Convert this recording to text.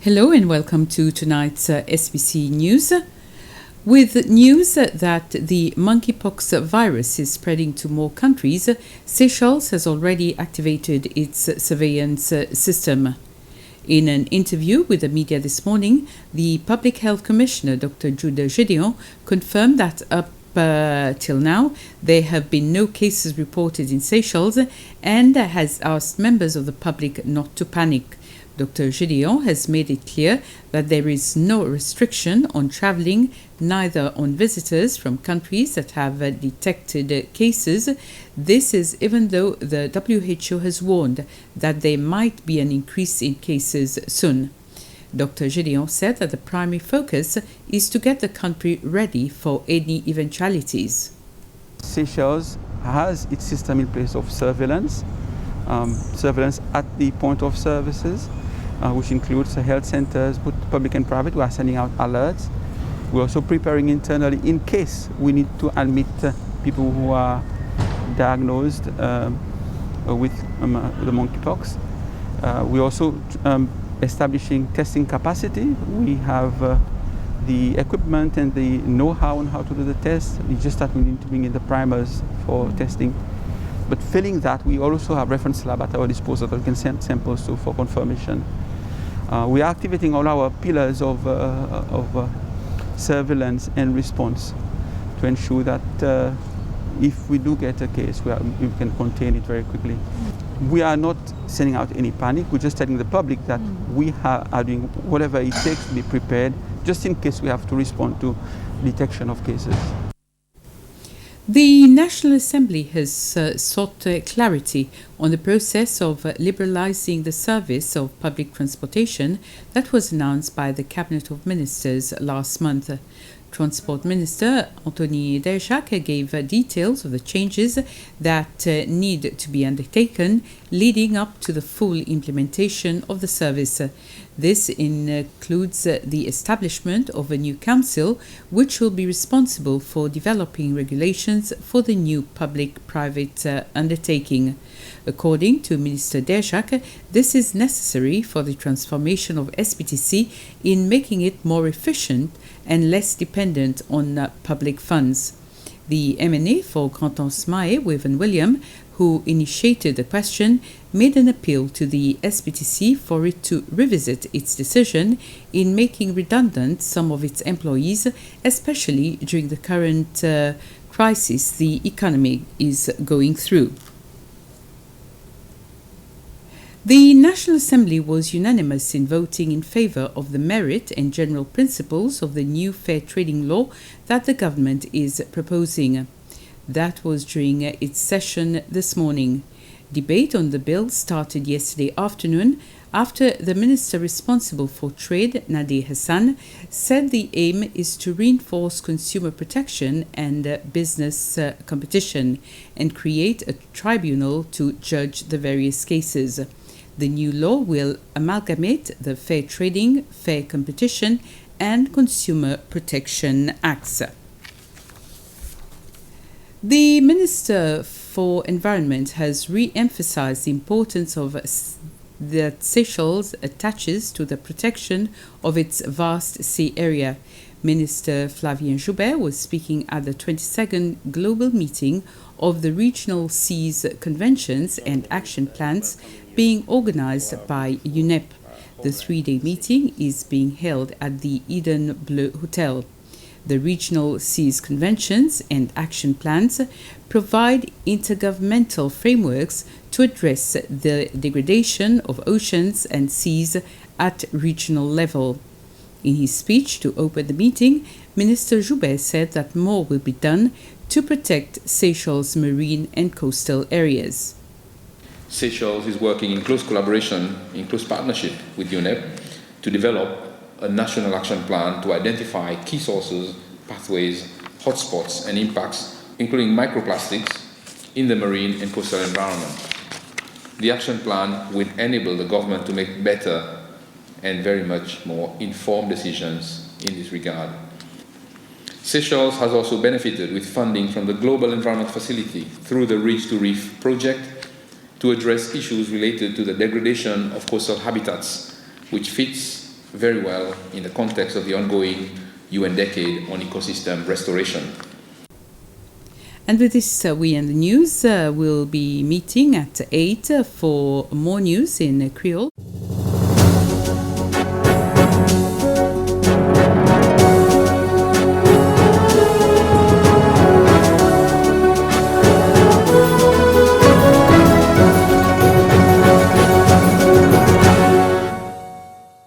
Hello and welcome to tonight's SBC News. With news that the monkeypox virus is spreading to more countries, Seychelles has already activated its surveillance system. In an interview with the media this morning, the Public Health Commissioner, Dr. Jude Gédéon, confirmed that up till now, there have been no cases reported in Seychelles and has asked members of the public not to panic. Dr. Gédéon has made it clear that there is no restriction on travelling, neither on visitors from countries that have detected cases. This is even though the WHO has warned that there might be an increase in cases soon. Dr. Gédéon said that the primary focus is to get the country ready for any eventualities. Seychelles has its system in place of surveillance at the point of services, which includes health centers, both public and private, who are sending out alerts. We're also preparing internally in case we need to admit people who are diagnosed with the monkeypox. We're also establishing testing capacity. We have the equipment and the know-how on how to do the test. It's just that we need to bring in the primers for testing. But failing that, we also have reference lab at our disposal that we can send samples to for confirmation. We are activating all our pillars of surveillance and response to ensure that if we do get a case, we can contain it very quickly. We are not sending out any panic. We're just telling the public that we are doing whatever it takes to be prepared, just in case we have to respond to detection of cases. The National Assembly has sought clarity on the process of liberalising the service of public transportation that was announced by the Cabinet of Ministers last month. Transport Minister Anthony Dejac gave details of the changes that need to be undertaken leading up to the full implementation of the service. This includes the establishment of a new council which will be responsible for developing regulations for the new public-private undertaking. According to Minister Dejac, this is necessary for the transformation of SPTC in making it more efficient and less dependent on public funds. The MNA for Grand Anse-Mahé, Waven William, who initiated the question, made an appeal to the SPTC for it to revisit its decision in making redundant some of its employees, especially during the current crisis the economy is going through. The National Assembly was unanimous in voting in favour of the merit and general principles of the new fair trading law that the government is proposing. That was during its session this morning. Debate on the bill started yesterday afternoon after the minister responsible for trade, Nadir Hassan, said the aim is to reinforce consumer protection and business competition and create a tribunal to judge the various cases. The new law will amalgamate the Fair Trading, Fair Competition and Consumer Protection Acts. The Minister for Environment has re-emphasized the importance of that Seychelles attaches to the protection of its vast sea area. Minister Flavien Joubert was speaking at the 22nd Global Meeting of the Regional Seas Conventions and Action Plans being organized by UNEP. The three-day meeting is being held at the Eden Bleu Hotel. The Regional Seas Conventions and Action Plans provide intergovernmental frameworks to address the degradation of oceans and seas at regional level. In his speech to open the meeting, Minister Joubert said that more will be done to protect Seychelles' marine and coastal areas. Seychelles is working in close collaboration, in close partnership with UNEP to develop a national action plan to identify key sources, pathways, hotspots and impacts, including microplastics, in the marine and coastal environment. The action plan will enable the government to make better and very much more informed decisions in this regard. Seychelles has also benefited with funding from the Global Environment Facility through the Reach to Reef project to address issues related to the degradation of coastal habitats, which fits very well in the context of the ongoing UN Decade on Ecosystem Restoration. And with this, we end the news. We'll be meeting at 8 for more news in Creole.